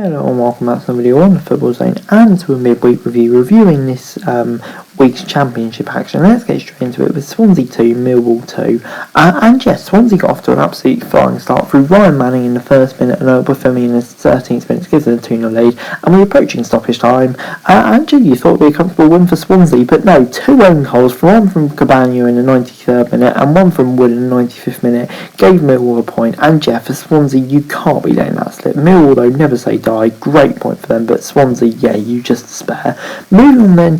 Hello and welcome back to the video on the Football Zone and to a midweek review reviewing this week's championship action. Let's get straight into it with Swansea 2, Millwall 2. And yes, Swansea got off to an absolute flying start through Ryan Manning in the first minute and Obafemi in the 13th minute to give them a 2-0 lead. And we're approaching stoppage time. And you thought it would be a comfortable win for Swansea, but no, 2 own goals, one from Cabano in the 93rd minute and one from Wood in the 95th minute, gave Millwall a point. And yeah, for Swansea, you can't be letting that slip. Millwall, though, never say die, great point for them, but Swansea, yeah, you just despair. Moving on then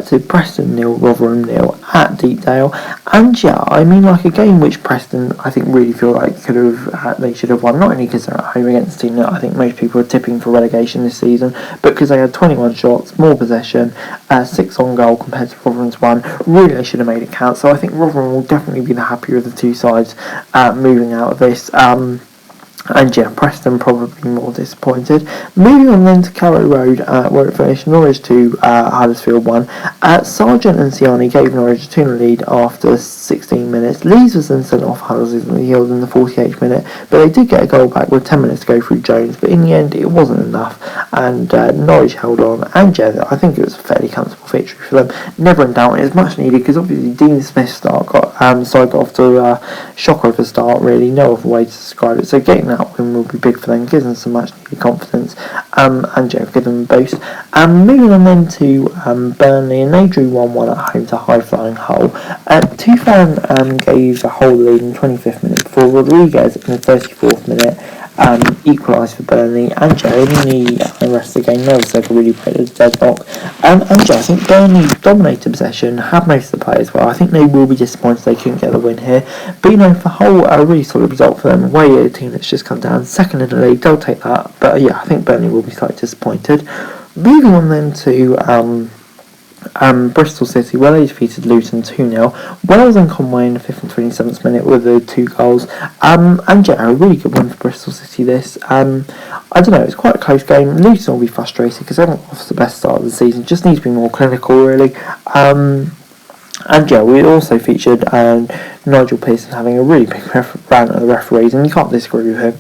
to Preston 0, Rotherham 0 at Deepdale, and yeah, I mean, like a game which Preston, I think, really feel like they should have won, not only because they're at home against a team that I think most people are tipping for relegation this season, but because they had 21 shots, more possession, 6 on goal compared to Rotherham's 1, really they should have made it count, so I think Rotherham will definitely be the happier of the two sides moving out of this. And yeah, Preston probably more disappointed. Moving on then to Carrow Road, where it finished Norwich 2, Huddersfield 1. Sargent and Siani gave Norwich a 2-0 lead after 16 minutes. Leeds was then sent off Huddersfield in the 48th minute, but they did get a goal back with 10 minutes to go through Jones, but in the end it wasn't enough, and Norwich held on, and yeah, I think it was a fairly comfortable victory for them. Never in doubt, it was much needed, because obviously Dean Smith's side got off to a shocker of a start, really, no other way to describe it, so getting that win will be big for them, gives them some much needed confidence, and yeah, give them a boost. Moving on then to Burnley, and they drew 1-1 at home to High Flying Hull. Tufan gave a Hull lead in the 25th minute before Rodriguez in the 34th minute equalised for Burnley, and yeah, in the rest of the game, Nelson really played a deadlock, and yeah, I think Burnley dominated possession, had most of the play as well. I think they will be disappointed they couldn't get the win here, but you know, for Hull, a really solid result for them, away at a team that's just come down, second in the league, they'll take that, but yeah, I think Burnley will be slightly disappointed. Moving on then to Bristol City, where they defeated Luton 2-0. Wells and Conway in the 5th and 27th minute with the 2 goals. And yeah, a really good one for Bristol City this. I don't know, it's quite a close game. Luton will be frustrated because they haven't off the best start of the season. Just need to be more clinical, really. And yeah, we also featured Nigel Pearson having a really big rant at the referees, and you can't disagree with him.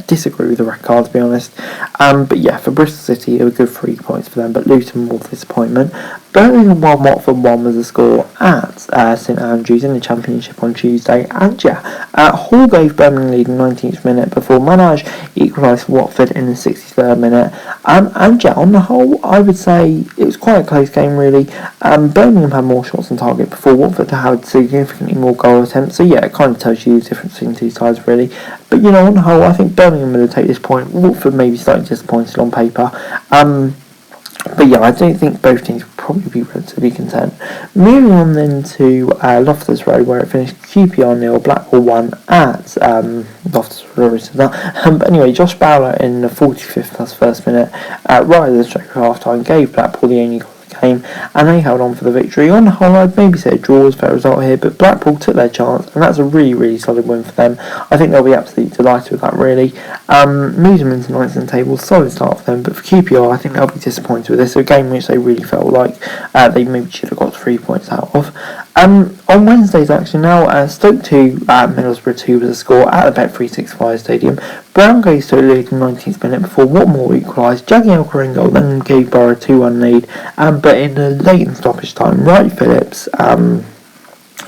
Disagree with the red card, to be honest. But yeah, for Bristol City, it was a good 3 points for them, but Luton more disappointment. Birmingham 1, Watford 1 was the score at St Andrews in the Championship on Tuesday, and yeah, Hall gave Birmingham lead in the 19th minute before Manage equalised for Watford in the 63rd minute. And yeah, on the whole, I would say it was quite a close game, really. Birmingham had more shots on target before Watford had significantly more goal attempts, so yeah, it kind of tells you the difference between the two sides, really. But you know, on the whole, I think Birmingham will take this point. Watford maybe slightly disappointed on paper. But yeah, I don't think both teams will probably be relatively content. Moving on then to Loftus Road, where it finished QPR 0, Blackpool 1 at Loftus Road. But anyway, Josh Bowler in the 45th plus first minute, right at the stroke of half time, gave Blackpool the only goal of the game, and they held on for the victory. On the whole, I'd maybe say a draw was a fair result here, but Blackpool took their chance, and that's a really, really solid win for them. I think they'll be absolutely delighted with that, really. Moves them into ninth in the table, solid start for them, but for QPR, I think they'll be disappointed with this. A game which they really felt like they maybe should have got 3 points out of. On Wednesday's action now, Stoke 2, Middlesbrough 2 was the score at the Bet365 Stadium. Brown goes to a lead in the 19th minute before Watmore equalised. Jagiel Coringo then gave Borough a 2-1 lead, but in the late stoppage time, Wright Phillips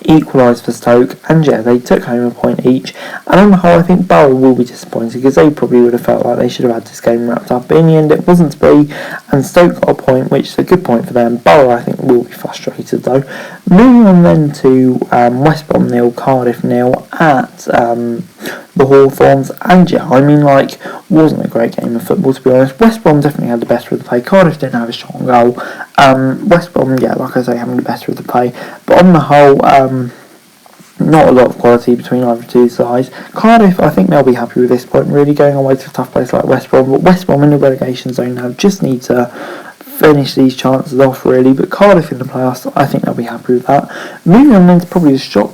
equalised for Stoke, and yeah, they took home a point each. And on the whole, I think Borough will be disappointed because they probably would have felt like they should have had this game wrapped up, but in the end it wasn't to be, and Stoke got a point, which is a good point for them. Borough, I think, will be frustrated though. Moving on then to West Brom 0, Cardiff 0 at the Hawthorns, and yeah, I mean, like, wasn't a great game of football, to be honest. West Brom definitely had the better of the play. Cardiff didn't have a shot on goal. West Brom, yeah, like I say, having the better of the play, but on the whole, not a lot of quality between either two sides. Cardiff, I think they'll be happy with this point, really going away to a tough place like West Brom, but West Brom in the relegation zone now just need to finish these chances off, really, but Cardiff in the playoffs, I think they'll be happy with that. Moving on then to probably the shock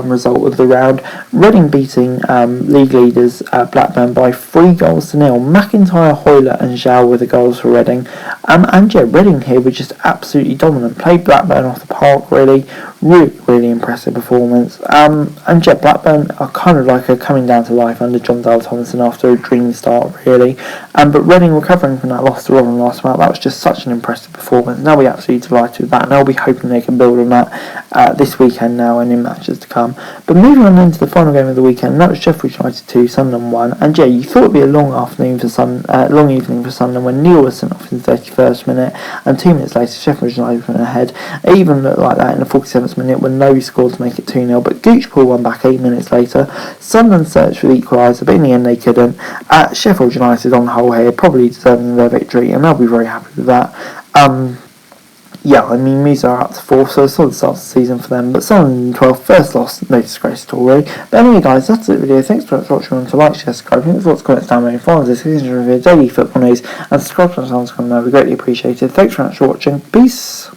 result of the round. Reading beating league leaders Blackburn by 3-0. McIntyre, Hoyler and Zhao were the goals for Reading. And yeah, Reading here were just absolutely dominant. Played Blackburn off the park, really. Really impressive performance. And yeah, Blackburn are kind of like coming down to life under John Dale Thompson after a dream start, really. But Reading recovering from that loss to Rotherham last month, that was just such an impressive performance. Now we're absolutely delighted with that, and I'll be hoping they can build on that this weekend now and in matches to come. But moving on into the final game of the weekend, that was Sheffield United 2, Sunderland 1. And yeah, you thought it'd be a long evening for Sunderland when Neil was sent off in the 31st minute, and 2 minutes later Sheffield United went ahead. It even looked like that in the 47th minute when Lowe scored to make it 2-0, but Gooch pulled one back 8 minutes later. Sunderland searched for the equaliser, but in the end they couldn't. Sheffield United on the whole here, probably deserving their victory, and they'll be very happy with that. Yeah, I mean, Mews are up to 4th, so a solid start to the season for them. But Sunderland 12th, first loss, no disgrace at all, really. But anyway, guys, that's it for the video. Thanks for watching. Remember to like, share, subscribe, think thoughts, comments down below, follow this video, daily football news, and subscribe to the channel. That would be greatly appreciated. Thanks very much for watching. Peace.